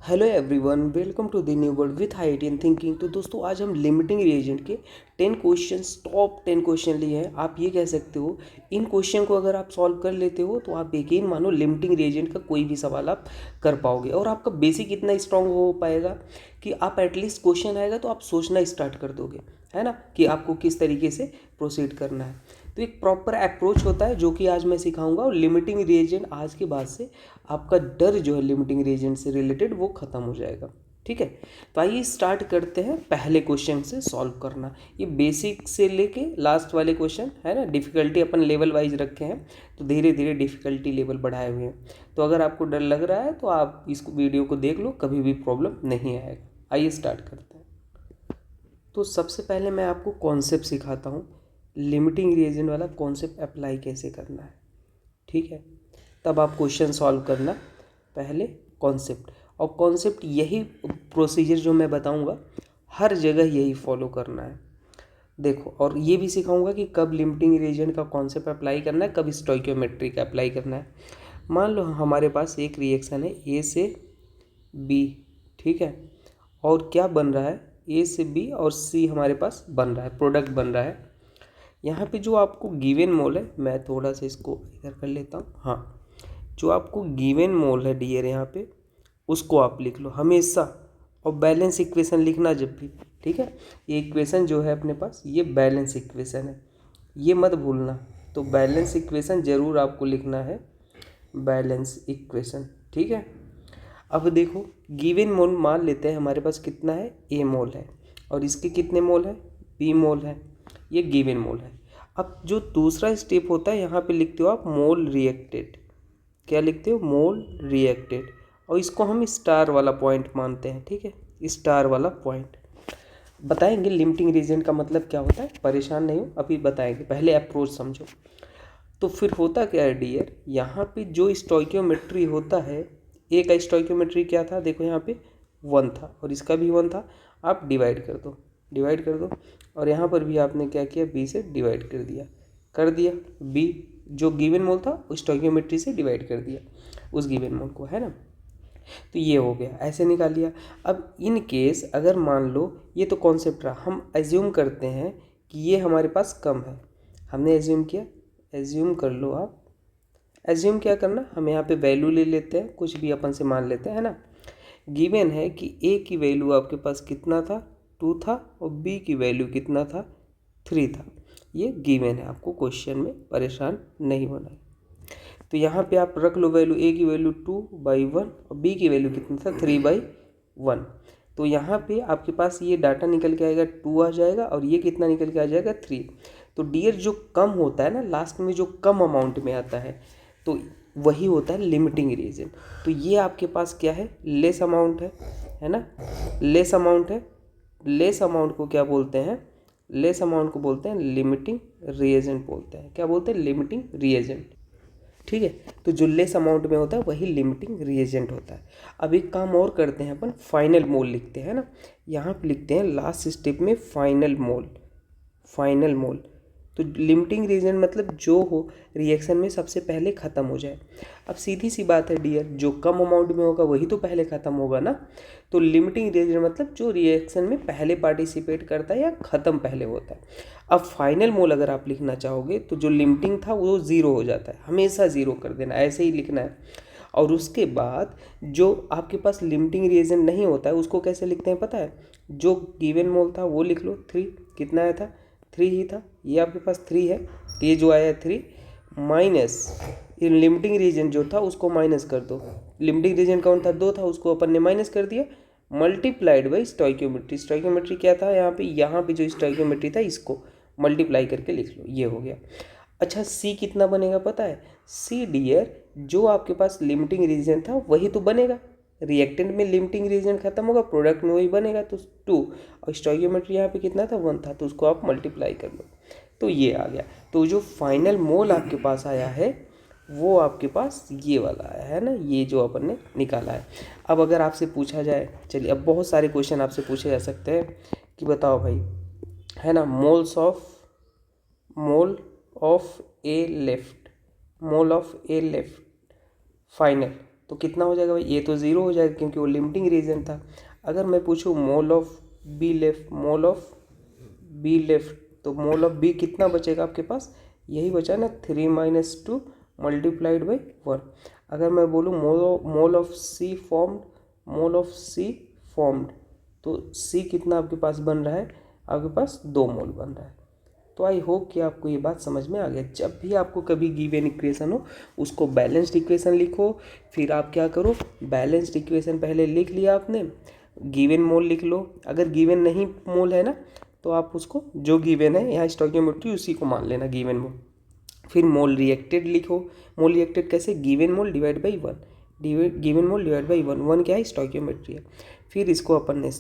Hello everyone, welcome to the new world with IITian thinking. तो दोस्तों, आज हम लिमिटिंग रिएजेंट के 10 क्वेश्चंस, टॉप 10 क्वेश्चन लिए हैं। आप ये कह सकते हो इन क्वेश्चन को अगर आप सॉल्व कर लेते हो तो आप यकीन मानो लिमिटिंग रिएजेंट का कोई भी सवाल आप कर पाओगे। और आपका बेसिक इतना स्ट्रांग हो पाएगा कि आप एटलीस्ट क्वेश्चन आएगा तो आप सोचना स्टार्ट कर दोगे, है ना, कि आपको किस तरीके से प्रोसीड करना है। तो एक प्रॉपर अप्रोच होता है जो कि आज मैं सिखाऊंगा। और लिमिटिंग रिएजेंट आज के बाद से आपका डर जो है लिमिटिंग रिएजेंट से रिलेटेड वो ख़त्म हो जाएगा। ठीक है, तो आइए स्टार्ट करते हैं पहले क्वेश्चन से सॉल्व करना। ये बेसिक से लेके लास्ट वाले क्वेश्चन है ना, डिफ़िकल्टी अपन लेवल वाइज रखे हैं, तो धीरे धीरे डिफ़िकल्टी लेवल बढ़ाए हुए हैं। तो अगर आपको डर लग रहा है तो आप इस वीडियो को देख लो, कभी भी प्रॉब्लम नहीं आएगा। आइए स्टार्ट करते हैं। तो सबसे पहले मैं आपको कॉन्सेप्ट सिखाता हूँ, लिमिटिंग रिएजेंट वाला कॉन्सेप्ट अप्लाई कैसे करना है। ठीक है, तब आप क्वेश्चन सॉल्व करना। पहले कॉन्सेप्ट, और कॉन्सेप्ट यही प्रोसीजर जो मैं बताऊंगा हर जगह यही फॉलो करना है। देखो, और ये भी सिखाऊंगा कि कब लिमिटिंग रिएजेंट का कॉन्सेप्ट अप्लाई करना है, कब स्टोइकियोमेट्री का अप्लाई करना है। मान लो हमारे पास एक रिएक्शन है ए से बी, ठीक है, और क्या बन रहा है, ए से बी और सी हमारे पास बन रहा है, प्रोडक्ट बन रहा है। यहाँ पे जो आपको गिवन मोल है, मैं थोड़ा सा इसको इधर कर लेता हूँ। हाँ, जो आपको गिवन मोल है डियर, यहाँ पे उसको आप लिख लो हमेशा। और बैलेंस इक्वेशन लिखना जब भी, ठीक है। ये इक्वेशन जो है अपने पास, ये बैलेंस इक्वेशन है, ये मत भूलना। तो बैलेंस इक्वेशन ज़रूर आपको लिखना है, बैलेंस इक्वेशन, ठीक है। अब देखो, गिवन मोल मान लेते हैं हमारे पास कितना है, ए मोल है, और इसके कितने मोल है, बी मोल है, ये गिवन मोल है। अब जो दूसरा स्टेप होता है, यहाँ पे लिखते हो आप मोल रिएक्टेड। क्या लिखते हो, मोल रिएक्टेड, और इसको हम स्टार वाला पॉइंट मानते हैं, ठीक है, स्टार वाला पॉइंट। बताएंगे लिमिटिंग रीजन का मतलब क्या होता है, परेशान नहीं हो, अभी बताएंगे, पहले अप्रोच समझो। तो फिर होता क्या है डियर, यहाँ पे जो स्टोइकियोमेट्री होता है, ए का स्टोइकियोमेट्री क्या था, देखो यहाँ पे 1 था और इसका भी 1 था। आप डिवाइड कर दो, डिवाइड कर दो, और यहाँ पर भी आपने क्या किया, बी से डिवाइड कर दिया बी जो गिवन मोल था उस स्टोइकियोमेट्री से डिवाइड कर दिया उस गिवन मोल को, है ना। तो ये हो गया, ऐसे निकाल लिया। अब इन केस अगर मान लो, ये तो कॉन्सेप्ट रहा, हम एज्यूम करते हैं कि ये हमारे पास कम है। हमने एज्यूम किया, एज्यूम कर लो आप। एज्यूम क्या करना, हम यहाँ पे वैल्यू ले लेते हैं, कुछ भी अपन से मान लेते हैं, है ना। गिवन है कि ए की वैल्यू आपके पास कितना था, 2 था, और बी की वैल्यू कितना था, 3 था। ये गिवन है, आपको क्वेश्चन में परेशान नहीं होना है। तो यहाँ पे आप रख लो वैल्यू, ए की वैल्यू 2/1 और बी की वैल्यू कितना था, 3/1। तो यहाँ पे आपके पास ये डाटा निकल के आएगा, 2 आ जाएगा, और ये कितना निकल के आ जाएगा, 3। तो डियर, जो कम होता है ना, लास्ट में जो कम अमाउंट में आता है, तो वही होता है लिमिटिंग रीजन। तो ये आपके पास क्या है, लेस अमाउंट है ना, लेस अमाउंट है। लेस अमाउंट को क्या बोलते हैं, लेस अमाउंट को बोलते हैं लिमिटिंग रिएजेंट बोलते हैं। क्या बोलते हैं, लिमिटिंग रिएजेंट, ठीक है। तो जो लेस अमाउंट में होता है वही लिमिटिंग रिएजेंट होता है। अब एक काम और करते हैं, अपन फाइनल मोल लिखते हैं ना, यहाँ पे लिखते हैं लास्ट स्टेप में फाइनल मोल, फाइनल मोल। तो लिमिटिंग रीजन मतलब जो हो रिएक्शन में सबसे पहले ख़त्म हो जाए। अब सीधी सी बात है डियर, जो कम अमाउंट में होगा वही तो पहले ख़त्म होगा ना। तो लिमिटिंग रीजन मतलब जो रिएक्शन में पहले पार्टिसिपेट करता है या ख़त्म पहले होता है। अब फाइनल मोल अगर आप लिखना चाहोगे तो जो लिमिटिंग था वो ज़ीरो हो जाता है, हमेशा ज़ीरो कर देना, ऐसे ही लिखना है। और उसके बाद जो आपके पास लिमिटिंग रिएजेंट नहीं होता है उसको कैसे लिखते हैं पता है, जो गिवन मोल था वो लिख लो, 3 कितना आया था, 3 ही था, ये आपके पास 3 है, ये जो आया 3 माइनस लिमिटिंग रीजन जो था उसको माइनस कर दो। लिमिटिंग रीजन कौन था, 2 था, उसको अपन ने माइनस कर दिया, मल्टीप्लाइड बाई स्टोइकियोमेट्री। स्टोइकियोमेट्री क्या था, यहाँ पे जो स्टोइकियोमेट्री था इसको मल्टीप्लाई करके लिख लो, ये हो गया। अच्छा, सी कितना बनेगा पता है, सी डियर जो आपके पास लिमिटिंग रीजन था वही तो बनेगा। रिएक्टेंट में लिमिटिंग रीजन खत्म होगा, प्रोडक्ट में वही बनेगा, तो 2। और स्टोइकियोमेट्री यहाँ पे कितना था, 1 था, तो उसको आप मल्टीप्लाई कर लो, तो ये आ गया। तो जो फाइनल मोल आपके पास आया है वो आपके पास ये वाला आया है ना, ये जो अपन ने निकाला है। अब अगर आपसे पूछा जाए, चलिए अब बहुत सारे क्वेश्चन आपसे पूछे जा सकते हैं कि बताओ भाई, है ना, mole of A left, mole of A left final, तो कितना हो जाएगा भाई, ये तो 0 हो जाएगा क्योंकि वो लिमिटिंग रीजन था। अगर मैं पूछूँ mole of be left, mole of be left, तो मोल ऑफ बी कितना बचेगा आपके पास, यही बचा ना 3 - 2 मल्टीप्लाइड बाई 1। अगर मैं बोलूँ mole of C formed, mole of C formed, तो सी कितना आपके पास बन रहा है, आपके पास 2 मोल बन रहा है। तो आई होप कि आपको ये बात समझ में आ गया। जब भी आपको कभी गिवन इक्वेशन हो उसको बैलेंस्ड इक्वेशन लिखो, फिर आप क्या करो, बैलेंस्ड इक्वेशन पहले लिख लिया आपने, गिवन मोल लिख लो। अगर गिवन नहीं मोल है ना तो आप उसको जो गिवन है यहाँ स्टोइकियोमेट्री उसी को मान लेना गिवन मोल। फिर मोल रिएक्टेड लिखो, मोल रिएक्टेड कैसे, given mole divide by 1, given mole divide by 1, 1 क्या है, स्टोइकियोमेट्री है। फिर इसको अपन ने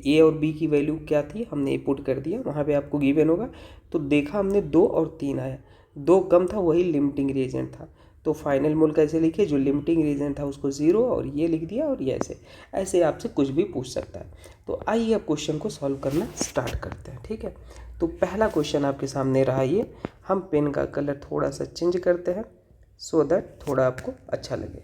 ए और बी की वैल्यू क्या थी हमने पुट कर दिया, वहाँ पे आपको गिवन होगा। तो देखा हमने 2 और 3 आया, 2 कम था वही लिमिटिंग रिएजेंट था। तो फाइनल मोल कैसे लिखे, जो लिमिटिंग रीजन था उसको 0 और ये लिख दिया, और ये ऐसे आपसे कुछ भी पूछ सकता है। तो आइए अब क्वेश्चन को सॉल्व करना स्टार्ट करते हैं, ठीक है। तो पहला क्वेश्चन आपके सामने रहा ये, हम पेन का कलर थोड़ा सा चेंज करते हैं सो दैट थोड़ा आपको अच्छा लगे।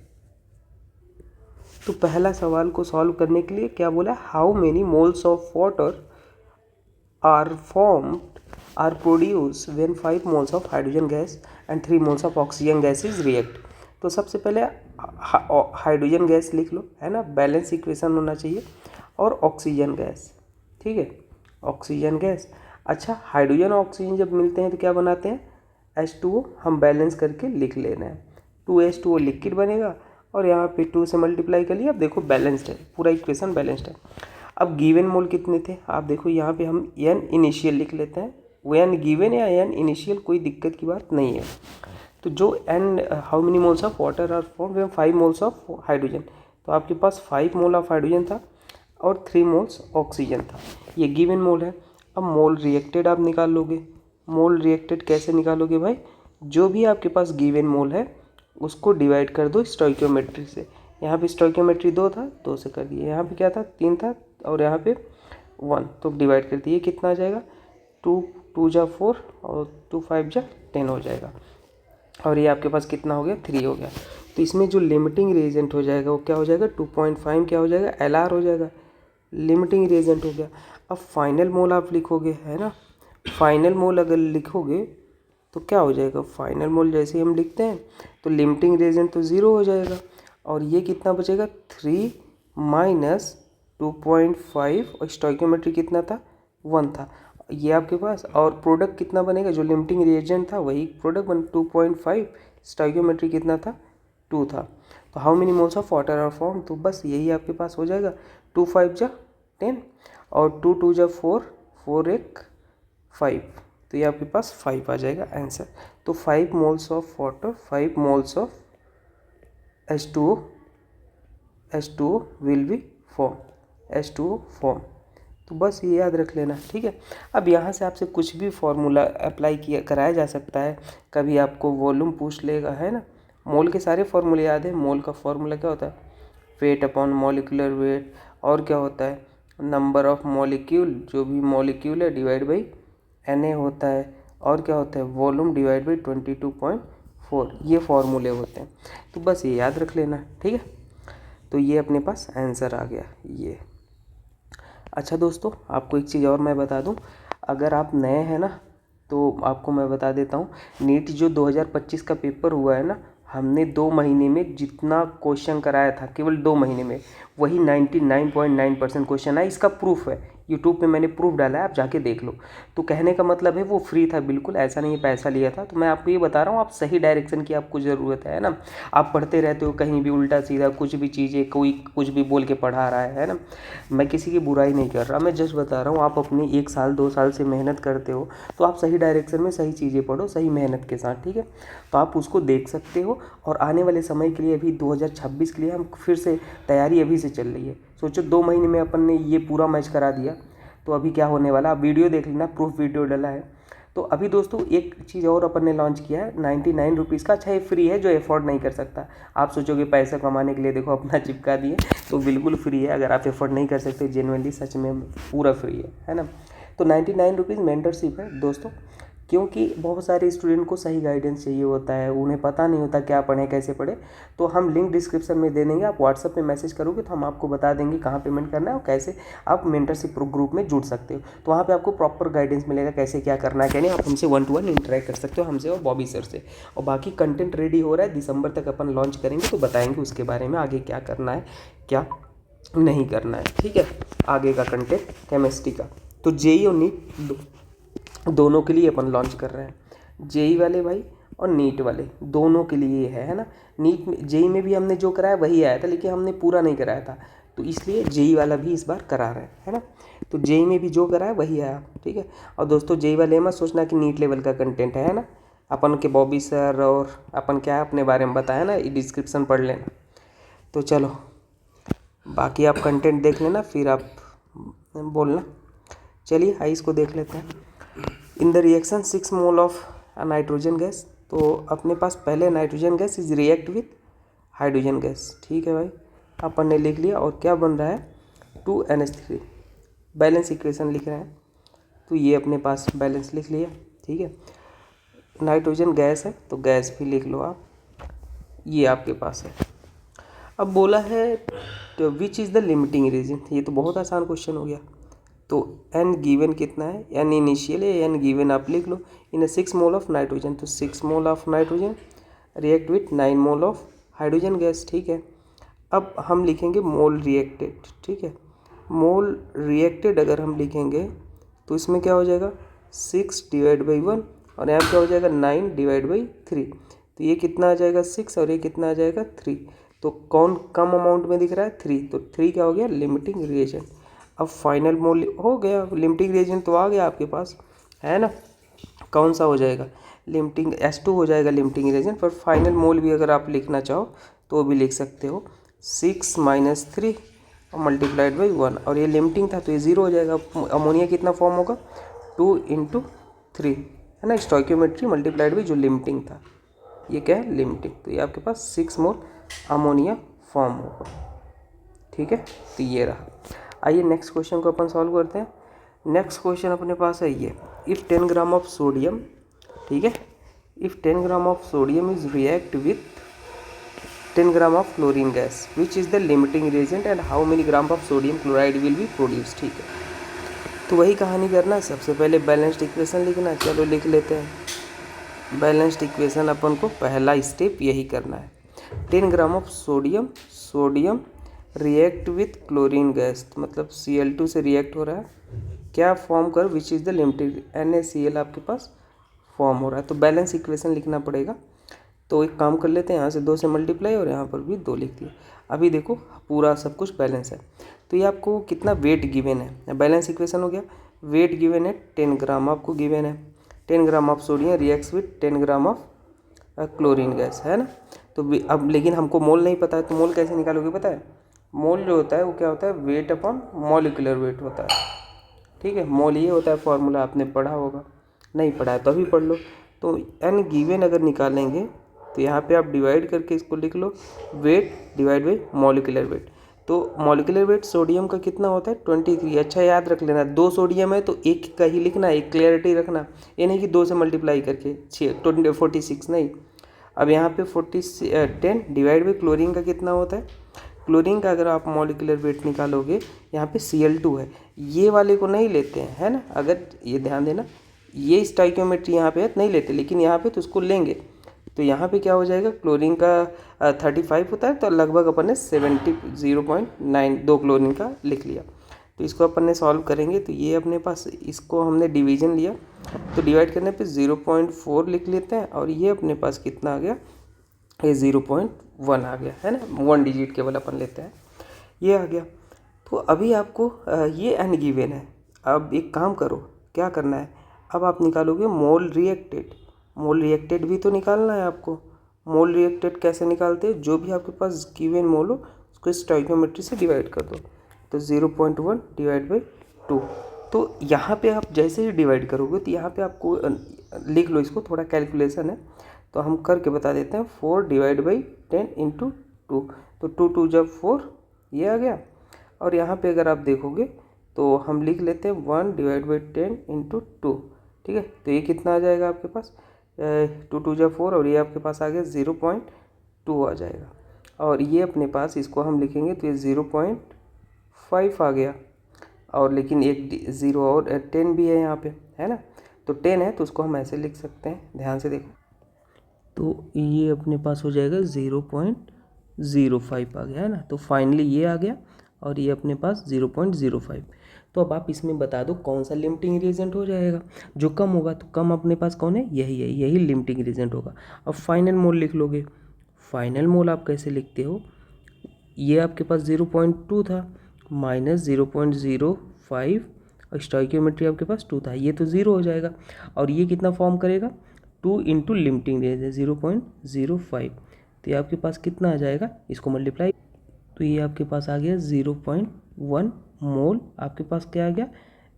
तो पहला सवाल को सॉल्व करने के लिए क्या बोला, how many moles of water are formed are produce when 5 moles of hydrogen gas and 3 moles of oxygen gas is react. तो सबसे पहले हाइड्रोजन गैस लिख लो, है ना, बैलेंस इक्वेशन होना चाहिए, और ऑक्सीजन गैस, ठीक है, ऑक्सीजन गैस। अच्छा, हाइड्रोजन और ऑक्सीजन जब मिलते हैं तो क्या बनाते हैं, H2O, हम बैलेंस करके लिख लेना है, 2H2O लिक्विड बनेगा, और यहाँ पे 2 से मल्टीप्लाई कर लिया। अब देखो बैलेंस्ड है, पूरा इक्वेशन बैलेंस्ड है। अब गिवन मोल कितने थे, आप देखो यहाँ पे हम n इनिशियल लिख लेते हैं, n गिवन या n इनिशियल कोई दिक्कत की बात नहीं है। तो जो n, how many moles of water are formed when 5 moles of hydrogen, तो आपके पास 5 मोल ऑफ हाइड्रोजन था और 3 मोल्स ऑक्सीजन था, ये गिवन मोल है। अब मोल रिएक्टेड आप निकाल लोगे, मोल रिएक्टेड कैसे निकालोगे भाई, जो भी आपके पास गिवन मोल है उसको डिवाइड कर दो स्टोइकियोमेट्री से। यहाँ पे स्टोइकियोमेट्री 2 था, 2 से कर दिए, यहाँ पे क्या था 3 था, और यहाँ पे 1, तो डिवाइड कर दिए, कितना आ जाएगा 2 2 जा 4 और 2 5 जा 10 हो जाएगा, और ये आपके पास कितना हो गया 3 हो गया। तो इसमें जो लिमिटिंग रिएजेंट हो जाएगा वो क्या हो जाएगा 2.5 क्या हो जाएगा LR हो जाएगा, लिमिटिंग रिएजेंट हो गया। अब फाइनल मोल आप लिखोगे, है ना, फाइनल मोल अगर लिखोगे तो क्या हो जाएगा, फाइनल मोल जैसे हम लिखते हैं तो लिमिटिंग रिएजेंट तो 0 हो जाएगा, और ये कितना बचेगा 3 - 2.5, और स्टोइकियोमेट्री कितना था 1 था ये आपके पास, और प्रोडक्ट कितना बनेगा, जो लिमिटिंग रिएजेंट था वही प्रोडक्ट बन 2.5, स्टोइकियोमेट्री कितना था 2 था। तो how many moles of water are form, तो बस यही आपके पास हो जाएगा, 2 5 जा 10 और 2 2 जा 4, 4 1 5, तो ये आपके पास 5 आ जाएगा आंसर। तो 5 moles of water, 5 moles of H2O will be form, H2O form. तो बस ये याद रख लेना, ठीक है। अब यहाँ से आपसे कुछ भी फॉर्मूला अप्लाई किया कराया जा सकता है, कभी आपको वॉल्यूम पूछ लेगा, है ना, मोल के सारे फॉर्मूले याद है। मोल का फॉर्मूला क्या होता है, वेट अपॉन मॉलिक्यूलर वेट, और क्या होता है नंबर ऑफ मॉलिक्यूल, जो भी मॉलिक्यूल है डिवाइड बाई Na होता है, और क्या होता है वॉल्यूम डिवाइड बाई 22.4, ये फॉर्मूले होते हैं। तो बस ये याद रख लेना, ठीक है। तो ये अपने पास आंसर आ गया ये। अच्छा दोस्तों, आपको एक चीज़ और मैं बता दूं, अगर आप नए हैं ना तो आपको मैं बता देता हूं, नीट जो 2025 का पेपर हुआ है ना, हमने 2 महीने में जितना क्वेश्चन कराया था, केवल 2 महीने में वही 99.9% क्वेश्चन आया। इसका प्रूफ है, यूट्यूब पे मैंने प्रूफ डाला है, आप जाके देख लो। तो कहने का मतलब है वो फ्री था, बिल्कुल ऐसा नहीं है पैसा लिया था। तो मैं आपको ये बता रहा हूँ, आप सही डायरेक्शन की आपको ज़रूरत है ना। आप पढ़ते रहते हो कहीं भी उल्टा सीधा कुछ भी चीज़ें, कोई कुछ भी बोल के पढ़ा रहा है ना। मैं किसी की बुराई नहीं कर रहा, मैं जस्ट बता रहा हूँ, आप अपनी 1 साल 2 साल से मेहनत करते हो तो आप सही डायरेक्शन में सही चीज़ें पढ़ो, सही मेहनत के साथ, ठीक है। तो आप उसको देख सकते हो, और आने वाले समय के लिए अभी 2026 के लिए हम फिर से तैयारी अभी से चल रही है। सोचो 2 महीने में अपन ने ये पूरा मैच करा दिया, तो अभी क्या होने वाला, आप वीडियो देख लेना, प्रूफ वीडियो डला है। तो अभी दोस्तों एक चीज़ और अपन ने लॉन्च किया है 99 रुपीज़ का। अच्छा, ये फ्री है, जो एफोर्ड नहीं कर सकता, आप सोचोगे पैसा कमाने के लिए देखो अपना चिपका दिए, तो बिल्कुल फ्री है। अगर आप एफोर्ड नहीं कर सकते, जेन्युइनली सच में पूरा फ्री है ना। तो 99 रुपीज़ मेंटरशिप है दोस्तों। क्योंकि बहुत सारे स्टूडेंट को सही गाइडेंस चाहिए होता है, उन्हें पता नहीं होता क्या पढ़ें कैसे पढ़ें। तो हम लिंक डिस्क्रिप्शन में दे देंगे, आप व्हाट्सएप पे मैसेज करोगे तो हम आपको बता देंगे कहाँ पेमेंट करना है और कैसे आप मेंटरशिप ग्रुप में जुड़ सकते हो। तो वहाँ पे आपको प्रॉपर गाइडेंस मिलेगा कैसे क्या करना है क्या नहीं। आप हमसे 1-to-1 इंटरेक्ट कर सकते हो, हमसे और बॉबी सर से। और बाकी कंटेंट रेडी हो रहा है, दिसंबर तक अपन लॉन्च करेंगे तो बताएंगे उसके बारे में आगे क्या करना है क्या नहीं करना है। ठीक है, आगे का कंटेंट केमिस्ट्री का। तो जेई और नीट दोनों के लिए अपन लॉन्च कर रहे हैं। जेई वाले भाई और नीट वाले दोनों के लिए है ना। नीट में जेई में भी हमने जो कराया वही आया था, लेकिन हमने पूरा नहीं कराया था, तो इसलिए जेई वाला भी इस बार करा रहे हैं, है ना। तो जेई में भी जो कराया वही आया, ठीक है। और दोस्तों जेई वाले मत सोचना कि नीट लेवल का कंटेंट है ना। अपन के बॉबी सर और अपन क्या अपने बारे में बताया ना, डिस्क्रिप्शन पढ़ लेना। तो चलो बाकी आप कंटेंट देख लेना फिर आप बोलना। चलिए आइए इसको देख लेते हैं। In the reaction 6 mole of nitrogen gas, तो अपने पास पहले nitrogen gas is react with hydrogen gas, ठीक है भाई, अपन ने लिख लिया। और क्या बन रहा है 2NH3, बैलेंस इक्वेशन लिख रहे हैं, तो ये अपने पास बैलेंस लिख लिया, ठीक है। नाइट्रोजन गैस है तो गैस भी लिख लो आप, ये आपके पास है। अब बोला है तो which is the limiting reagent, ये तो बहुत आसान क्वेश्चन हो गया। तो n गिवन कितना है, n इनिशियल है, n गिवन आप लिख लो। इन 6 मोल ऑफ नाइट्रोजन, तो 6 mole of nitrogen react with 9 mole of hydrogen gas, ठीक है। अब हम लिखेंगे मोल रिएक्टेड, ठीक है। मोल रिएक्टेड अगर हम लिखेंगे तो इसमें क्या हो जाएगा 6/1 और यहाँ क्या हो जाएगा 9/3। तो ये कितना आ जाएगा 6 और ये कितना आ जाएगा 3। तो कौन कम अमाउंट में दिख रहा है 3, तो 3 क्या हो गया लिमिटिंग रिएजेंट। अब फाइनल मोल हो गया, लिमिटिंग रिएजेंट तो आ गया आपके पास, है ना। कौन सा हो जाएगा लिमिटिंग, S2 हो जाएगा लिमिटिंग रिएजेंट। पर फाइनल मोल भी अगर आप लिखना चाहो तो भी लिख सकते हो 6 - 3 और मल्टीप्लाइड बाई 1, और ये लिमिटिंग था तो ये 0 हो जाएगा। अमोनिया कितना फॉर्म होगा 2 × 3, है ना, स्टोइकियोमेट्री मल्टीप्लाइड बाई जो लिमिटिंग था, ये क्या है लिमिटिंग। तो ये आपके पास 6 मोल अमोनिया फॉर्म होगा, ठीक है। तो ये रहा। आइए नेक्स्ट क्वेश्चन को अपन सॉल्व करते हैं। नेक्स्ट क्वेश्चन अपने पास है ये, इफ़ 10 ग्राम ऑफ सोडियम, ठीक है, if 10 gram of sodium is react with 10 gram of chlorine gas, which is the limiting reagent and how many gram of sodium chloride will be produce, ठीक है। तो वही कहानी करना है, सबसे पहले बैलेंस्ड इक्वेशन लिखना है। चलो लिख लेते हैं बैलेंस्ड इक्वेशन। अपन को पहला स्टेप यही करना है। 10 gram of sodium, sodium react with chlorine gas, मतलब Cl2 से रिएक्ट हो रहा है, क्या फॉर्म कर विच इज़ द लिमिटिंग, NaCl आपके पास फॉर्म हो रहा है। तो बैलेंस इक्वेशन लिखना पड़ेगा। तो एक काम कर लेते हैं, यहाँ से 2 से मल्टीप्लाई और यहाँ पर भी 2 लिख दिए। अभी देखो पूरा सब कुछ बैलेंस है। तो ये आपको कितना वेट गिवन है, बैलेंस इक्वेशन हो गया। वेट गिवन है 10 ग्राम आपको गिवन है। 10 gram of sodium reacts with 10 gram of chlorine gas, है ना। तो अब लेकिन हमको मोल नहीं पता है, तो मोल कैसे निकालोगे पता है। मोल जो होता है वो क्या होता है, वेट अपॉन मॉलिक्यूलर वेट होता है, ठीक है। मोल ये होता है, फॉर्मूला आपने पढ़ा होगा, नहीं पढ़ा है तो अभी पढ़ लो। तो n गिवन अगर निकालेंगे तो यहाँ पे आप डिवाइड करके इसको लिख लो, weight divide by molecular weight. तो मॉलिक्यूलर वेट सोडियम का कितना होता है 23। अच्छा याद रख लेना, 2 सोडियम है तो एक का ही लिखना, एक क्लियरिटी रखना, ये नहीं कि 2 से मल्टीप्लाई करके 46 नहीं। अब यहाँ पे 10 डिवाइड बाई क्लोरीन का कितना होता है, क्लोरीन का अगर आप मॉलिक्यूलर वेट निकालोगे, यहाँ पे Cl2 है, ये वाले को नहीं लेते हैं, है ना। अगर ये ध्यान देना, ये स्टोइकियोमेट्री यहाँ पे नहीं लेते, लेकिन यहाँ पे तो उसको लेंगे। तो यहाँ पे क्या हो जाएगा, क्लोरीन का 35 होता है, तो लगभग अपन ने 0.9 2 क्लोरीन का लिख लिया। तो इसको अपन ने सॉल्व करेंगे, तो ये अपने पास, इसको हमने डिवीजन लिया तो डिवाइड करने पे 0.4 लिख लेते हैं, और ये अपने पास कितना आ गया, ये 0.1 आ गया, है ना। 1 डिजिट केवल अपन लेते हैं, ये आ गया। तो अभी आपको ये n गिवन है। अब एक काम करो, क्या करना है, अब आप निकालोगे मोल रिएक्टेड। मोल रिएक्टेड भी तो निकालना है आपको। मोल रिएक्टेड कैसे निकालते हैं, जो भी आपके पास गिवन मोल हो उसको स्टोइकियोमेट्री से डिवाइड कर दो। तो 0.1 डिवाइड बाई 2। तो यहाँ पे आप जैसे ही डिवाइड करोगे तो यहाँ पे आपको लिख लो, इसको थोड़ा कैलकुलेशन है तो हम करके बता देते हैं। 4 डिवाइड बाई 10 × 2, तो 2 2 जब 4 ये आ गया। और यहाँ पे अगर आप देखोगे तो हम लिख लेते हैं 1 डिवाइड बाई 10 × 2, ठीक है। तो ये कितना आ जाएगा आपके पास, 2×2 = 4 और ये आपके पास आ गया 0.2 आ जाएगा। और ये अपने पास इसको हम लिखेंगे तो ये 0.5 आ गया। और लेकिन एक 0 और 10 भी है यहाँ पे, है ना। तो 10 है तो उसको हम ऐसे लिख सकते हैं, ध्यान से देखो। तो ये अपने पास हो जाएगा 0.05 आ गया, है ना। तो फाइनली ये आ गया और ये अपने पास 0.05। तो अब आप इसमें बता दो कौन सा लिमिटिंग रिएजेंट हो जाएगा। जो कम होगा तो कम अपने पास कौन है, यही है, यही लिमिटिंग रिएजेंट होगा। अब फाइनल मोल लिख लोगे। फाइनल मोल आप कैसे लिखते हो, ये आपके पास 0.2 था माइनस 0.05 और स्टोइकियोमेट्री आपके पास 2 था, ये तो 0 हो जाएगा। और ये कितना फॉर्म करेगा, 2 इंटू लिमिटिंग रेंज है 0.05। तो ये आपके पास कितना आ जाएगा, इसको मल्टीप्लाई, तो ये आपके पास आ गया 0.1 मोल। आपके पास क्या आ गया,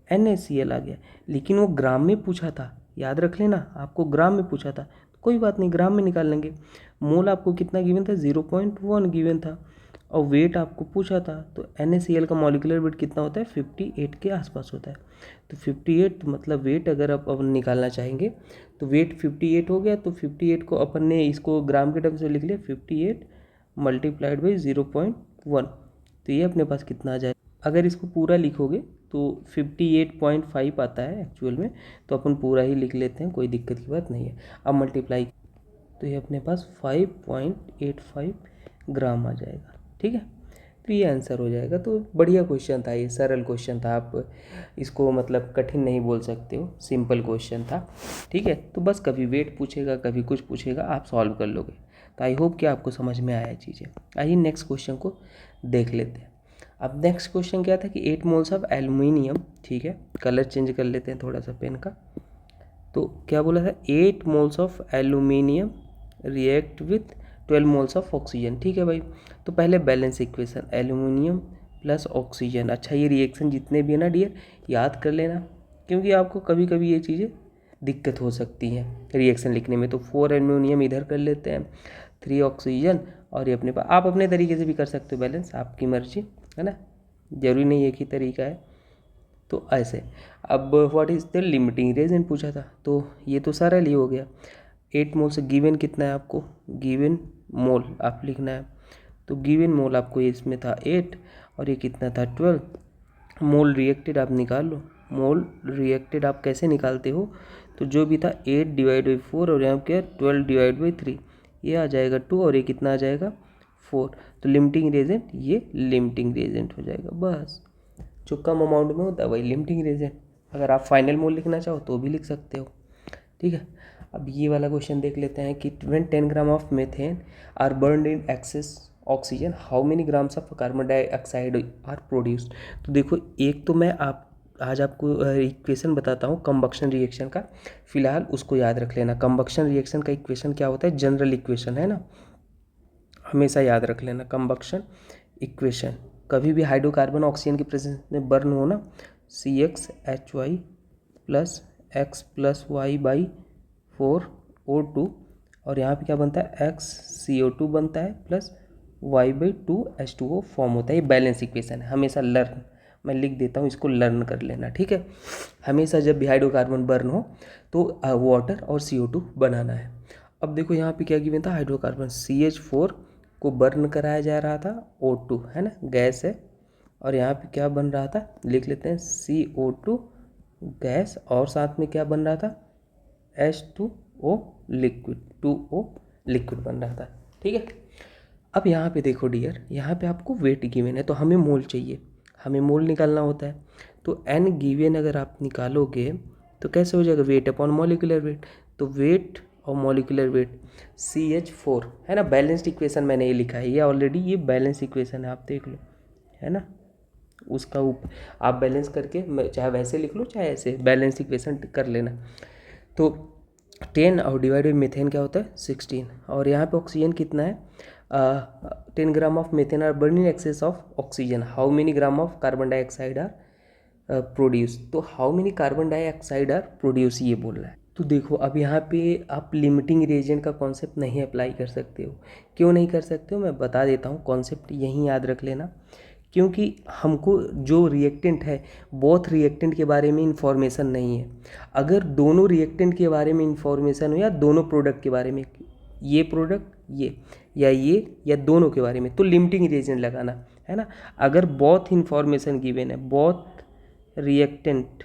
NaCl आ गया। लेकिन वो ग्राम में पूछा था, याद रख लेना, आपको ग्राम में पूछा था। कोई बात नहीं, ग्राम में निकाल लेंगे। मोल आपको कितना गिवन था, 0.1 गिवन था। और वेट आपको पूछा था, तो NaCl का मॉलिक्यूलर वेट कितना होता है, 58 के आसपास होता है। तो 58 मतलब वेट अगर आप अपन निकालना चाहेंगे तो वेट 58 हो गया। तो 58 को अपन ने इसको ग्राम के टर्म से लिख लिया, 58 मल्टीप्लाइड बाई 0.1। तो ये अपने पास कितना आ जाए, अगर इसको पूरा लिखोगे तो 58.5 आता है एक्चुअल में। तो अपन पूरा ही लिख लेते हैं, कोई दिक्कत की बात नहीं है। अब मल्टीप्लाई तो ये अपने पास 5.85 ग्राम आ जाएगा, ठीक है। तो ये आंसर हो जाएगा। तो बढ़िया क्वेश्चन था, ये सरल क्वेश्चन था, आप इसको मतलब कठिन नहीं बोल सकते हो, सिंपल क्वेश्चन था, ठीक है। तो बस कभी वेट पूछेगा, कभी कुछ पूछेगा, आप सॉल्व कर लोगे। तो आई होप कि आपको समझ में आया चीज़ें। आइए नेक्स्ट क्वेश्चन को देख लेते हैं। अब नेक्स्ट क्वेश्चन क्या था कि 8 मोल्स ऑफ एल्यूमिनियम, ठीक है, कलर चेंज कर लेते हैं थोड़ा सा पेन का। तो क्या बोला था, 8 moles of aluminium react with 12 moles of oxygen, ठीक है भाई। तो पहले balance equation, aluminium plus oxygen. अच्छा, ये रिएक्शन जितने भी है ना डियर, याद कर लेना, क्योंकि आपको कभी कभी ये चीज़ें दिक्कत हो सकती हैं रिएक्शन लिखने में। तो 4 एल्यूमिनियम इधर कर लेते हैं, 3 ऑक्सीजन, और ये अपने पास, आप अपने तरीके से भी कर सकते हो बैलेंस, आपकी मर्जी, है ना, जरूरी नहीं एक ही तरीका है। तो ऐसे अब what is the limiting reagent पूछा था, तो ये तो सरल ही हो गया। 8 मोल से गिवन कितना है आपको, गिवन मोल आप लिखना है। तो गिवन मोल आपको इसमें था 8 और ये कितना था 12। मोल रिएक्टेड आप निकाल लो। मोल रिएक्टेड आप कैसे निकालते हो, तो जो भी था 8/4 और यहाँ क्या 12/3, ये आ जाएगा 2 और ये कितना आ जाएगा 4। तो लिमिटिंग रिएजेंट, ये लिमिटिंग रिएजेंट हो जाएगा। बस जो कम अमाउंट में होता है वही लिमिटिंग रिएजेंट। अगर आप फाइनल मोल लिखना चाहो तो भी लिख सकते हो, ठीक है। अब ये वाला क्वेश्चन देख लेते हैं कि when 10 gram of methane are burned in excess oxygen, how many grams of carbon dioxide are produced. तो देखो, एक तो मैं आज आपको इक्वेशन बताता हूँ कंबक्शन रिएक्शन का, फिलहाल उसको याद रख लेना। कंबक्शन रिएक्शन का इक्वेशन क्या होता है, जनरल इक्वेशन है ना, हमेशा याद रख लेना। कंबक्शन इक्वेशन, कभी भी हाइड्रोकार्बन ऑक्सीजन की प्रेजेंस में बर्न हो ना, CxHy plus X plus Y/4O2, और यहाँ पे क्या बनता है, XCO2 बनता है प्लस Y/2H2O फॉर्म होता है। ये बैलेंस इक्वेशन है, हमेशा लर्न, मैं लिख देता हूँ, इसको लर्न कर लेना, ठीक है। हमेशा जब भी हाइड्रोकार्बन बर्न हो तो वाटर और CO2 बनाना है। अब देखो यहाँ पे क्या गिवन था, हाइड्रोकार्बन CH4 को बर्न कराया जा रहा था, O2 है ना, गैस है। और यहाँ पे क्या बन रहा था, लिख लेते हैं CO2 गैस, और साथ में क्या बन रहा था, H2O लिक्विड, 2O लिक्विड बन रहा था, ठीक है। अब यहाँ पे देखो डियर, यहाँ पे आपको वेट गिवन है तो हमें मोल चाहिए, हमें मोल निकालना होता है। तो n गिवन अगर आप निकालोगे तो कैसे हो जाएगा, वेट अपॉन मॉलिक्यूलर वेट। तो वेट और मॉलिक्यूलर वेट CH4 है ना, बैलेंस्ड इक्वेशन मैंने ये लिखा है, ये ऑलरेडी ये बैलेंस इक्वेशन है, आप देख लो, है ना। उसका आप बैलेंस करके चाहे वैसे लिख लो चाहे ऐसे बैलेंस इक्वेशन कर लेना। तो 10 और डिवाइडेड मीथेन क्या होता है 16, और यहाँ पे ऑक्सीजन कितना है, 10 gram of methane are burn in excess of oxygen, how many gram of carbon dioxide are produce. तो how many carbon dioxide are produce ये बोल रहा है। तो देखो, अब यहाँ पे आप लिमिटिंग रिएजेंट का कॉन्सेप्ट नहीं अप्लाई कर सकते हो। क्यों नहीं कर सकते हो, मैं बता देता हूँ, कॉन्सेप्ट यहीं याद रख लेना क्योंकि हमको जो रिएक्टेंट है बोथ रिएक्टेंट के बारे में इंफॉर्मेशन नहीं है। अगर दोनों रिएक्टेंट के बारे में इंफॉर्मेशन हो या दोनों प्रोडक्ट के बारे में, ये प्रोडक्ट ये या दोनों के बारे में, तो लिमिटिंग रिएजेंट लगाना है ना। अगर बोथ इंफॉर्मेशन गिवन है, बोथ रिएक्टेंट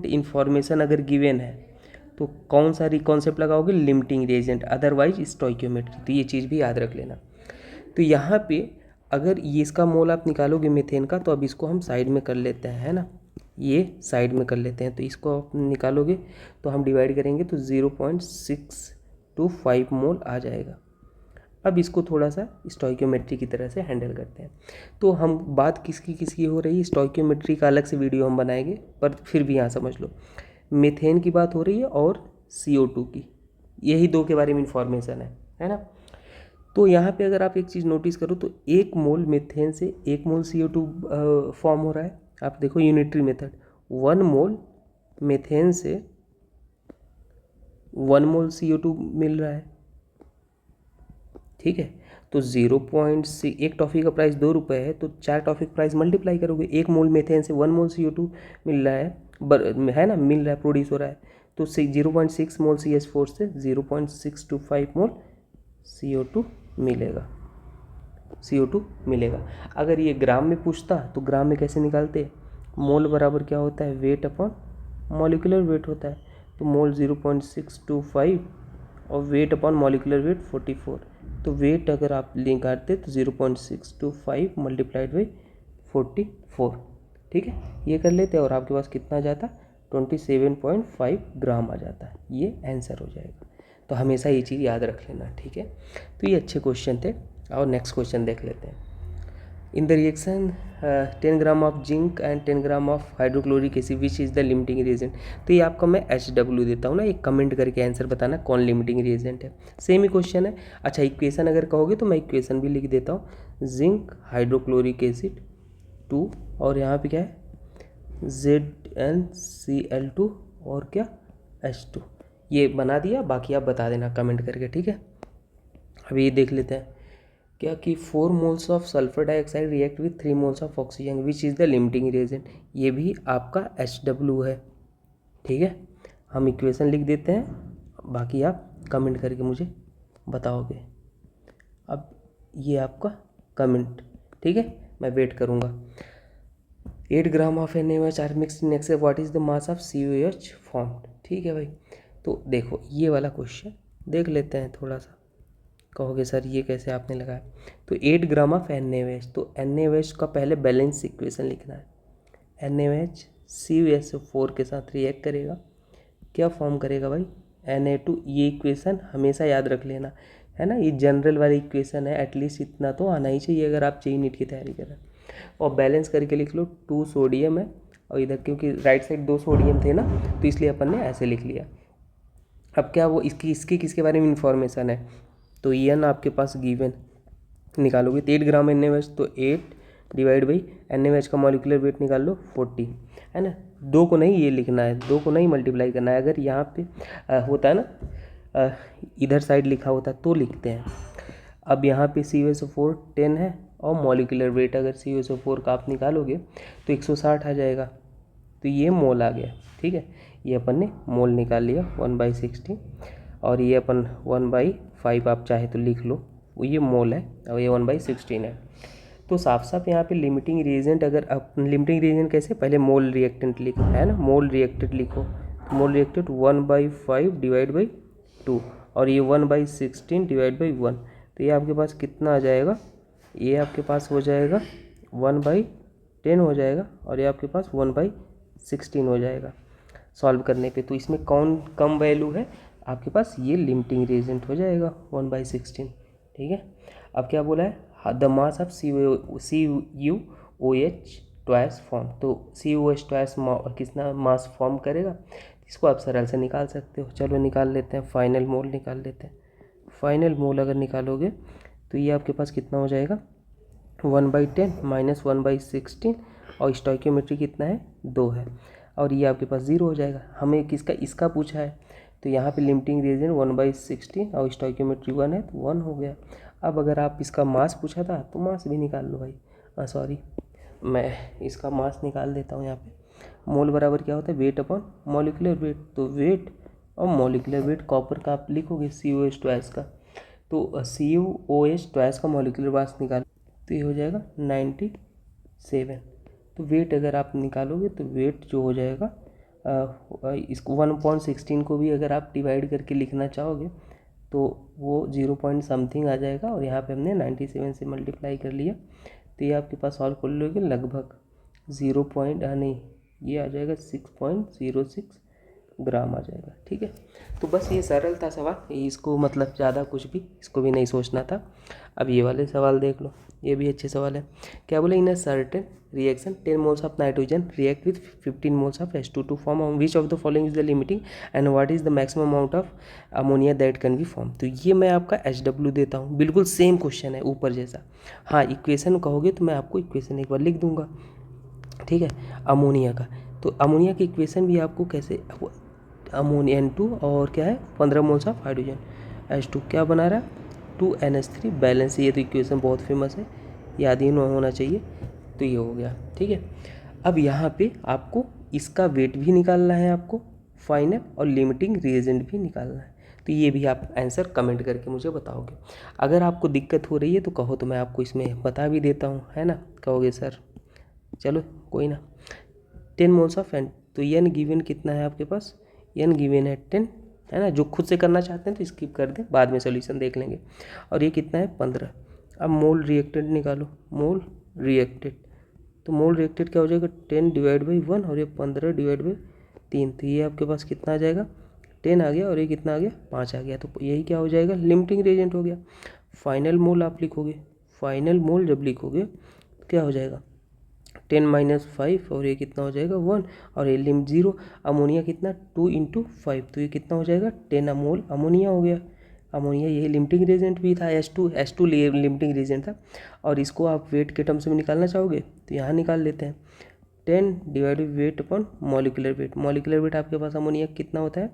इंफॉर्मेशन अगर गिवन है तो कौन सा कॉन्सेप्ट लगाओगे, लिमिटिंग रिएजेंट, अदरवाइज स्टोइकियोमेट्री। तो ये चीज़ भी याद रख लेना। तो यहाँ पे अगर ये इसका मोल आप निकालोगे मीथेन का, तो अब इसको हम साइड में कर लेते हैं, है ना, ये साइड में कर लेते हैं। तो इसको आप निकालोगे तो हम डिवाइड करेंगे तो 0.625 मोल आ जाएगा। अब इसको थोड़ा सा स्टोइकियोमेट्री की तरह से हैंडल करते हैं। तो हम बात किसकी हो रही है, स्टोइकियोमेट्री का अलग से वीडियो हम बनाएंगे, पर फिर भी यहाँ समझ लो मीथेन की बात हो रही है और CO2 की, यही दो के बारे में इंफॉर्मेशन है ना। तो यहाँ पे अगर आप एक चीज़ नोटिस करो तो 1 मोल मीथेन से 1 मोल CO2 फॉर्म हो रहा है। आप देखो यूनिटरी मेथड, 1 मोल मीथेन से 1 मोल CO2 मिल रहा है, ठीक है। तो 0.6, एक टॉफ़ी का प्राइस 2 रुपये है, तो 4 टॉफ़ी का प्राइस मल्टीप्लाई करोगे। 1 मोल मीथेन से 1 मोल CO2 मिल रहा है ना, मिल रहा है, प्रोड्यूस हो रहा है। तो 0.6 मोल CH4 से 0.625 मोल CO2 मिलेगा। अगर ये ग्राम में पूछता तो ग्राम में कैसे निकालते, मोल बराबर क्या होता है, वेट अपॉन मॉलिक्यूलर वेट होता है। तो मोल 0.625 और वेट अपॉन मॉलिक्यूलर वेट 44। तो वेट अगर आप निकालते तो 0.625 मल्टीप्लाइड बाई 44, ठीक है, ये कर लेते हैं और आपके पास कितना आ जाता, 27.5 ग्राम आ जाता है। ये आंसर हो जाएगा। तो हमेशा ये चीज़ याद रख लेना, ठीक है। तो ये अच्छे क्वेश्चन थे। और नेक्स्ट क्वेश्चन देख लेते हैं। In the reaction 10 gram of zinc and 10 gram of hydrochloric acid which is the limiting reagent. तो ये आपका मैं HW देता हूँ ना, एक कमेंट करके आंसर बताना कौन लिमिटिंग रिएजेंट है। सेम ही क्वेश्चन है। अच्छा, इक्वेशन अगर कहोगे तो मैं इक्वेशन भी लिख देता हूँ, जिंक हाइड्रोक्लोरिक एसिड 2 और यहाँ पे क्या है ZnCl2 और क्या H2, ये बना दिया। बाकी आप बता देना कमेंट करके, ठीक है। अभी ये देख लेते हैं क्या कि 4 moles of sulphur dioxide react with 3 moles of oxygen which is the limiting reagent. ये भी आपका HW है, ठीक है। हम इक्वेशन लिख देते हैं, बाकी आप कमेंट करके मुझे बताओगे। अब ये आपका कमेंट, ठीक है, मैं वेट करूँगा। 8 gram of NaOH are mixed in excess, what is the mass of COH formed. ठीक है भाई, तो देखो ये वाला क्वेश्चन देख लेते हैं थोड़ा सा। कहोगे सर ये कैसे आपने लगाया, तो 8 ग्राम ऑफ NaOH, तो NaOH का पहले बैलेंस इक्वेशन लिखना है। NaOH CuSO4 के साथ रिएक्ट करेगा, क्या फॉर्म करेगा भाई, Na2। ये इक्वेशन हमेशा याद रख लेना, है ना, ये जनरल वाली इक्वेशन है, एटलीस्ट इतना तो आना ही चाहिए अगर आप JEE नीट की तैयारी कर रहे हैं। और बैलेंस करके लिख लो, 2 सोडियम है और इधर क्योंकि राइट साइड 2 सोडियम थे ना, तो इसलिए अपन ने ऐसे लिख लिया। अब क्या वो इसकी किसके बारे में इंफॉर्मेशन है, तो N आपके पास गिवन निकालोगे तो 8 ग्राम NaOH, तो 8 डिवाइड बाई NaOH का मॉलिक्यूलर वेट निकाल लो 40, है ना। 2 को नहीं ये लिखना है, 2 को नहीं मल्टीप्लाई करना है। अगर यहाँ पे होता है ना इधर साइड लिखा होता तो लिखते हैं। अब यहाँ पे CuSO4 10 है और मॉलिक्यूलर वेट अगर CuSO4 का आप निकालोगे तो 160 आ जाएगा, तो ये मोल आ गया, ठीक है। ये अपन ने मोल निकाल लिया 1/16 और ये अपन 1/5 आप चाहे तो लिख लो, वो ये मोल है और ये 1/16 है। तो साफ साफ यहाँ पे लिमिटिंग रिएजेंट, अगर आप लिमिटिंग रिएजेंट कैसे, पहले मोल रिएक्टेंट लिखो, है ना, मोल रिएक्टेंट लिखो। मोल रिएक्टेंट 1/5 डिवाइड बाई 2 और ये 1/16 डिवाइड बाई 1, तो ये आपके पास कितना आ जाएगा, ये आपके पास हो जाएगा 1/10 हो जाएगा और ये आपके पास 1/16 हो जाएगा सॉल्व करने पे। तो इसमें कौन कम वैल्यू है आपके पास, ये लिमिटिंग रिएजेंट हो जाएगा 1/16, ठीक है। अब क्या बोला है, the mass of CuOH twice form, तो CuOH ट्वाइस कितना मास फॉर्म करेगा, इसको आप सरल से निकाल सकते हो। चलो निकाल लेते हैं, फाइनल मोल निकाल लेते हैं। फाइनल मोल अगर निकालोगे तो ये आपके पास कितना हो जाएगा 1/10 माइनस 1/16 और स्टोइकियोमेट्री कितना है 2 है और ये आपके पास 0 हो जाएगा। हमें किसका इसका पूछा है, तो यहाँ पे लिमिटिंग रिएजेंट 1/16 और स्टोइकियोमेट्री 1 है तो 1 हो गया। अब अगर आप इसका मास पूछा था तो मास भी निकाल लो भाई। सॉरी, मैं इसका मास निकाल देता हूँ यहाँ पे। मोल बराबर क्या होता है, वेट अपॉन मॉलिकुलर वेट। तो वेट और मॉलिकुलर वेट कॉपर का आप लिखोगे COH ट्वाइस का, तो COOH ट्वाइस का मॉलिकुलर मास निकाल तो ये हो जाएगा 97। तो वेट अगर आप निकालोगे तो वेट जो हो जाएगा इसको 1/16 को भी अगर आप डिवाइड करके लिखना चाहोगे तो वो 0 पॉइंट समथिंग आ जाएगा, और यहाँ पे हमने 97 से मल्टीप्लाई कर लिया, तो ये आपके पास सॉल्व कर लोगे लगभग 0 पॉइंट नहीं, ये आ जाएगा 6.06 ग्राम आ जाएगा। ठीक है, तो बस ये सरल था सवाल, इसको मतलब ज़्यादा कुछ भी इसको भी नहीं सोचना था। अब ये वाले सवाल देख लो, ये भी अच्छे सवाल है। क्या बोले, in a certain reaction 10 moles of nitrogen react with 15 moles of H2 to form which of the following is the limiting and what is the maximum amount of ammonia that can be form. तो ये मैं आपका HW देता हूँ, बिल्कुल same question है ऊपर जैसा। हाँ, इक्वेशन कहोगे तो मैं आपको इक्वेशन एक बार लिख दूंगा, ठीक है, अमोनिया का। तो अमोनिया की इक्वेशन भी आपको कैसे, अमोनिया N2 और क्या है 15 मोल्स ऑफ हाइड्रोजन, H2 क्या बना रहा है 2NH3 बैलेंस। ये तो इक्वेशन बहुत फेमस है, याद ही होना चाहिए। तो ये हो गया, ठीक है। अब यहाँ पे आपको इसका वेट भी निकालना है आपको फाइनल, और लिमिटिंग रिएजेंट भी निकालना है। तो ये भी आप आंसर कमेंट करके मुझे बताओगे। अगर आपको दिक्कत हो रही है तो कहो, तो मैं आपको इसमें बता भी देता हूँ, है ना। कहोगे सर चलो कोई ना। 10 मोल्स ऑफ एन, तो एन गिवन कितना है आपके पास, एन गिवन है 10, है ना। जो खुद से करना चाहते हैं तो स्किप कर दें, बाद में सोल्यूशन देख लेंगे। और ये कितना है 15। अब मोल रिएक्टेड निकालो, मोल रिएक्टेड, तो मोल रिएक्टेड क्या हो जाएगा 10/1, और ये 15/3। तो ये आपके पास कितना आ जाएगा 10 आ गया, और ये कितना आ गया 5 आ गया। तो यही क्या हो जाएगा, लिमिटिंग रिएजेंट हो गया। फाइनल मोल आप लिखोगे, फाइनल मोल जब लिखोगे तो क्या हो जाएगा 10-5, और ये कितना हो जाएगा 1, और ये लिमिट 0। अमोनिया कितना 2 × 5, तो ये कितना हो जाएगा 10 मोल अमोनिया हो गया। अमोनिया यही लिमिटिंग रिएजेंट भी था, H2 लिमिटिंग रिएजेंट था। और इसको आप वेट के टर्म्स में निकालना चाहोगे तो यहाँ निकाल लेते हैं, 10 divide weight upon molecular weight. Molecular weight आपके पास अमोनिया कितना होता है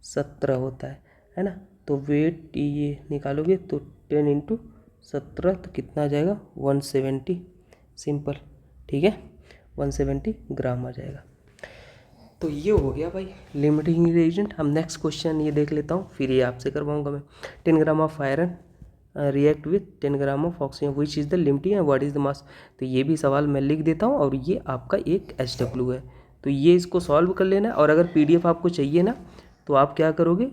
17 होता है ना। तो वेट ये निकालोगे तो 10 × 17, तो कितना आ जाएगा 170, सिंपल, ठीक है 170 ग्राम आ जाएगा। तो ये हो गया भाई लिमिटिंग रिएजेंट। हम नेक्स्ट क्वेश्चन ये देख लेता हूँ, फिर ये आपसे करवाऊँगा मैं। 10 gram of iron react with 10 gram of oxygen which is the limiting and what is the मास। तो ये भी सवाल मैं लिख देता हूँ, और ये आपका एक HW है। तो ये इसको सॉल्व कर लेना है, और अगर PDF आपको चाहिए ना तो आप क्या करोगे,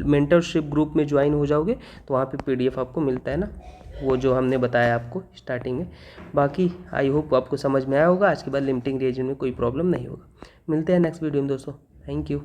मेंटरशिप ग्रुप में ज्वाइन हो जाओगे, तो वहाँ पे PDF आपको मिलता है ना, वो जो हमने बताया आपको स्टार्टिंग में। बाकी आई होप आपको समझ में आया होगा। आज के बाद लिमिटिंग रिएजेंट में कोई प्रॉब्लम नहीं होगा। मिलते हैं नेक्स्ट वीडियो में दोस्तों, थैंक यू।